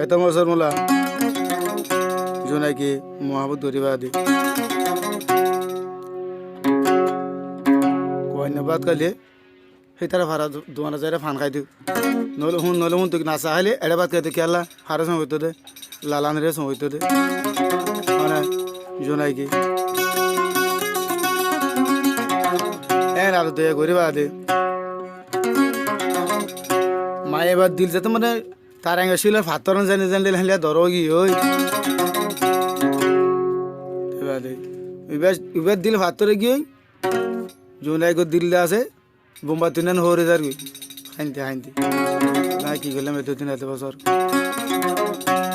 এত বছর মোলা জোনাইকে মহাবত ধরিবা দি কয়না বাদ কালে সেই তারা ভাড়া দোকানে যাই ফান খাই দিও নলে হুন তুই নাচা খাইলে এটা বাদ খাইতে কেলা হারে সময় হইতো দে লালানের সময় হইতো দে মানে জোনাইকে এন আর দয়া করিবা দে মায়ে এবার দিল যেতে মানে তার আগে ছিল ভাতর জানি হেলে ধরো কি ওই এবার দিল ভাতরে গিয়ে জোনাই গো দিল আছে বোম্বা তুই হরে যার গই হাইনতে না কি করলাম এত বছর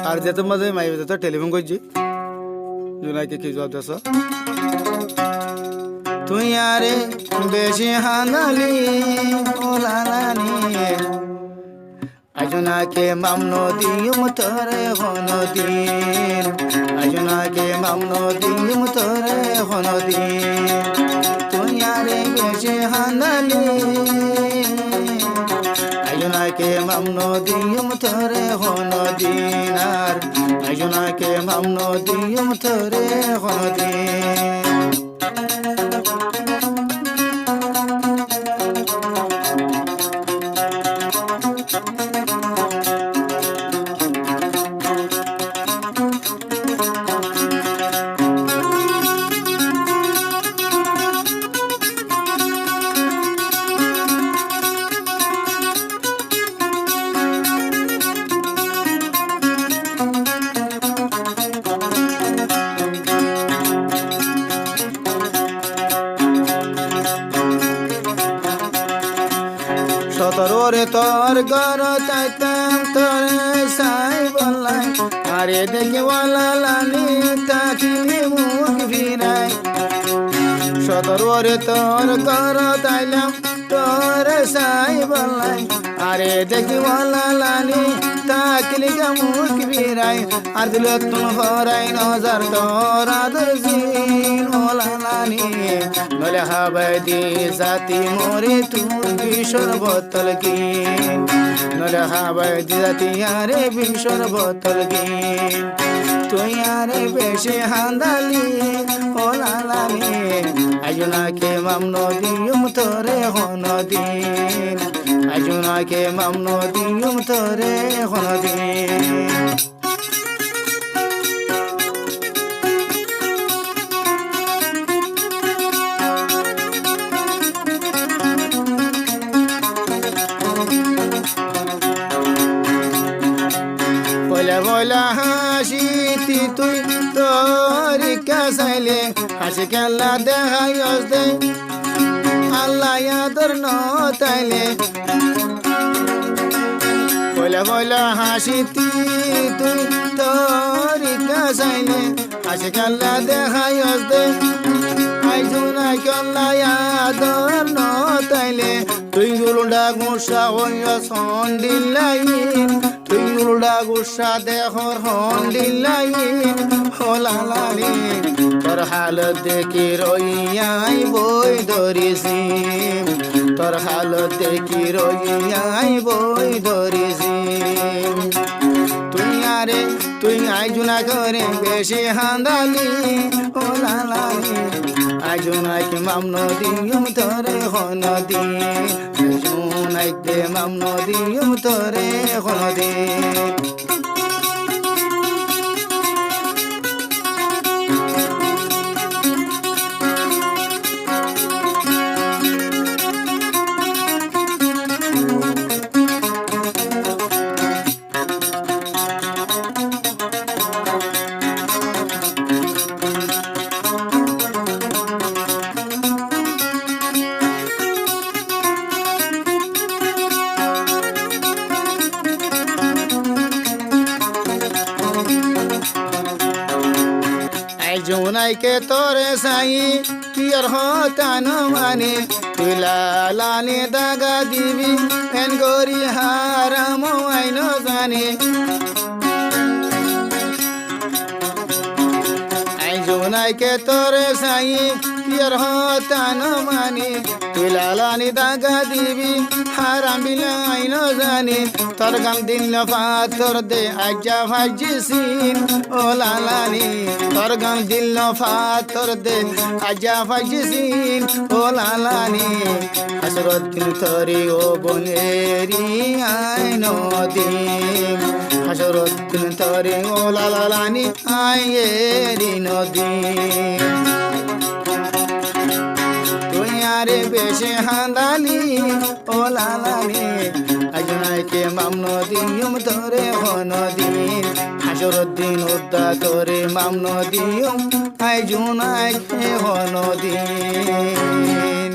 আর যেত মাঝে মাই যেত টেলিফোন করছি জোনাইকে কি জবাব দেছ তুই আরে বেশি হানালি ওলানি আজনাকে মামনো দিম তোরে হনদিন আজনাকে মামনো দিম তোরে হনদিন তুই আরে বেশি হানালি আজনাকে মামনো দিম তোরে হনদিন আর আজনাকে মামনো দিম তোরে হনদিন সতরে তোর গর চাইতাম তোরে সাই বললাই আরে দেখে ওয়ালা লানি তাকিয়ে মুখ ফিরাই সতরে তোর গর চাইলাম তোরে সাই বললাই আরে দেখে ওয়ালা লানি তাকিলে মুখ ফিরাই আর দিল তুম হরাই নজর তোর আদর জিন ওলা লানি নলে হাবাই দি জাতি মোরে তুই বিশর বোতল গিন নলে হাবাই দি জাতি আরে বিশর বোতল গিন তুই আরে বেশি হান্দালি ওলালানি আজনাকে মামনো দিম তোরে হনদিন আজনাকে মামনো দিম তোরে হনদিন বলা হাসিতি তুই তোর কাছাইলে হাসি খেলা দেখাই দে আল্লাহ আদর নতাইলে বলা হাসিতি তুই তোর কাছাইলে হাসি খেলা দেখাই দে আইজুনা কল্লা আদর নতাইলে তুই গুলডা গুসা হইয়া সন্দিলাইন তুই উল্ডা গুসা দেহর হন্দিলাইন হলালালি তোর হালত দেখি রইয়াই বই ধরিছি তোর হালত দেখি রইয়াই বই ধরিছি তুই আইজুনা করে বেশি হান্দালি হলালালি আইজুনাকে মামনো দিম তোরে হনদিন আইজুনাকে মামনো দিম তোরে হনদিন জোনাইকে তোরে সাই কি আর হতান মানে তুই লালানে দাগা দিবি এন গরি হারাম আইন জানে জোনাইকে তোরে সাই কি বিয়ার হতান মানি তুই লালানি দাগা দিবি হারাম বিলাই ন জানি তোর গাম দিল পাথর দে আজ্জা ভাজি সিন ও লালানি তোর গাম দিল পাথর দে আজ্জা ভাজি সিন ও লালানি হাসরত দিন তরি ও বনেরি আইন দিন হাসরত দিন তরি ও লালানি আয়েরি নদীন তুই আরে বেশি হাঁদালি ও লালানি আজনাইকে মামন দিম ধরে হন দিন হাসরত দিন উদ্দা তোরে মামন দিম আই জুনাইকে হন দিন